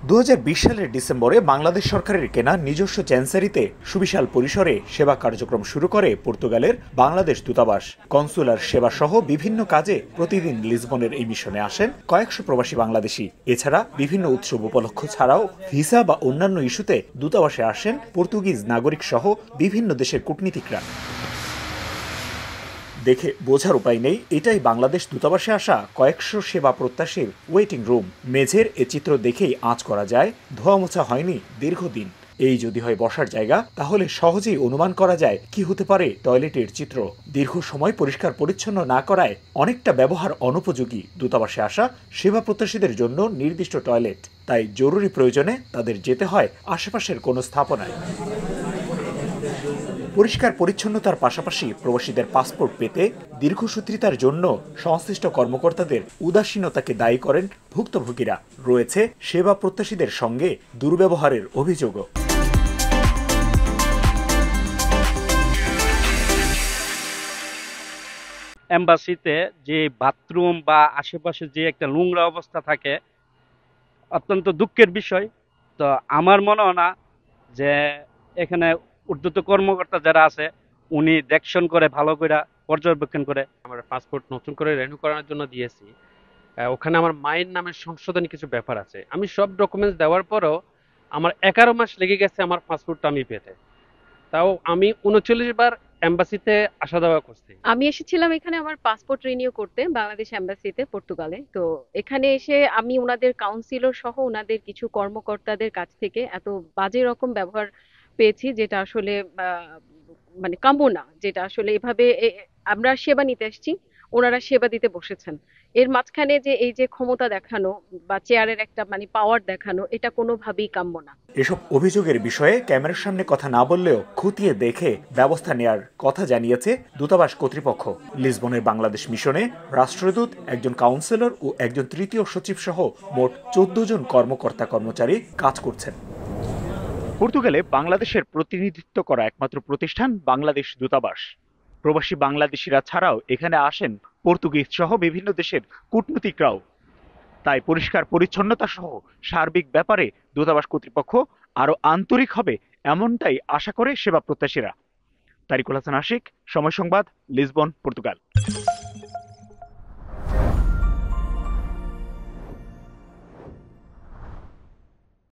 2020 সালের ডিসেম্বরে বাংলাদেশ সরকারের কেনা নিজস্ব চ্যান্সারিতে সুবিশাল পরিসরে সেবা কার্যক্রম শুরু করে পর্তুগালের বাংলাদেশ দূতাবাস। কনসুলার সেবা সহ বিভিন্ন কাজে প্রতিদিন লিসবনের এই মিশনে আসেন কয়েকশো প্রবাসী বাংলাদেশি। এছাড়া বিভিন্ন উৎসব উপলক্ষ ছাড়াও ভিসা বা অন্যান্য ইস্যুতে দূতাবাসে আসেন পর্তুগিজ নাগরিক সহ বিভিন্ন দেশের কূটনীতিকরা। দেখে বোঝার উপায় নেই এটাই বাংলাদেশ দূতাবাসে আসা কয়েকশো সেবা প্রত্যাশীর ওয়েটিং রুম। মেঝের এ চিত্র দেখেই আঁচ করা যায় ধোয়া মোছা হয়নি দীর্ঘদিন। এই যদি হয় বসার জায়গা, তাহলে সহজেই অনুমান করা যায় কি হতে পারে টয়লেটের চিত্র। দীর্ঘ সময় পরিষ্কার পরিচ্ছন্ন না করায় অনেকটা ব্যবহার অনুপযোগী দূতাবাসে আসা সেবা প্রত্যাশীদের জন্য নির্দিষ্ট টয়লেট। তাই জরুরি প্রয়োজনে তাদের যেতে হয় আশেপাশের কোনো স্থাপনায়। পরিষ্কার পরিচ্ছন্নতার পাশাপাশি প্রবাসীদের পাসপোর্ট পেতে দীর্ঘসূত্রিতার জন্য সংশ্লিষ্ট কর্মকর্তাদের উদাসীনতাকে দায়ী করেন ভুক্তভোগীরা। রয়েছে সেবা প্রত্যাশীদের সঙ্গে দুর্ব্যবহারের অভিযোগও। এম্বাসিতে যে বাথরুম বা আশেপাশে যে একটা নোংরা অবস্থা থাকে, অত্যন্ত দুঃখের বিষয়। তো আমার মনে হয় না যে এখানে ঊর্ধ্বতন কর্মকর্তা যারা আছে উনি দেখশন করে ভালো করে পর্যবেক্ষণ করে। আমার পাসপোর্ট নতুন করে রিনিউ করার জন্য দিয়েছি। ওখানে আমার মায়ের নামে সংশোধনী কিছু ব্যাপার আছে। আমি সব ডকুমেন্টস দেওয়ার পরও আমার 11 মাস লেগে গেছে আমার পাসপোর্টটা আমি পেতে। তাও আমি 39 বার এম্বাসিতে আসা যাওয়া করছি। আমি এসেছিলাম এখানে আমার পাসপোর্ট রিনিউ করতে বাংলাদেশ এম্বাসিতে পর্তুগালে। তো এখানে এসে আমি ওনাদের কাউন্সিলর সহ ওনাদের কিছু কর্মকর্তাদের কাছ থেকে এত বাজে রকম ব্যবহার পেয়েছি, যেটা আসলে মানে কাম্য না। যেটা আসলে এভাবে আমরা সেবা নিতে এসেছি, ওনারা সেবা দিতে বসেছেন। এর মাঝখানে যে এই যে ক্ষমতা দেখানো বা চেয়ারের একটা মানে পাওয়ার দেখানো, এটা কোনোভাবেই কাম্য না। এসব অভিযোগের বিষয়ে ক্যামেরার সামনে কথা না বললেও খতিয়ে দেখে ব্যবস্থা নেয়ার কথা জানিয়েছে দূতাবাস কর্তৃপক্ষ। লিসবনের বাংলাদেশ মিশনে রাষ্ট্রদূত, একজন কাউন্সিলর ও একজন তৃতীয় সচিব সহ মোট 14 জন কর্মকর্তা কর্মচারী কাজ করছেন। পর্তুগালে বাংলাদেশের প্রতিনিধিত্ব করা একমাত্র প্রতিষ্ঠান বাংলাদেশ দূতাবাস। প্রবাসী বাংলাদেশিরা ছাড়াও এখানে আসেন পর্তুগিজ সহ বিভিন্ন দেশের কূটনীতিকরাও। তাই পরিষ্কার পরিচ্ছন্নতা সহ সার্বিক ব্যাপারে দূতাবাস কর্তৃপক্ষ আরও আন্তরিক হবে এমনটাই আশা করে সেবা প্রত্যাশীরা। তারিকুল হাসান আশিক, সময় সংবাদ, লিসবন, পর্তুগাল।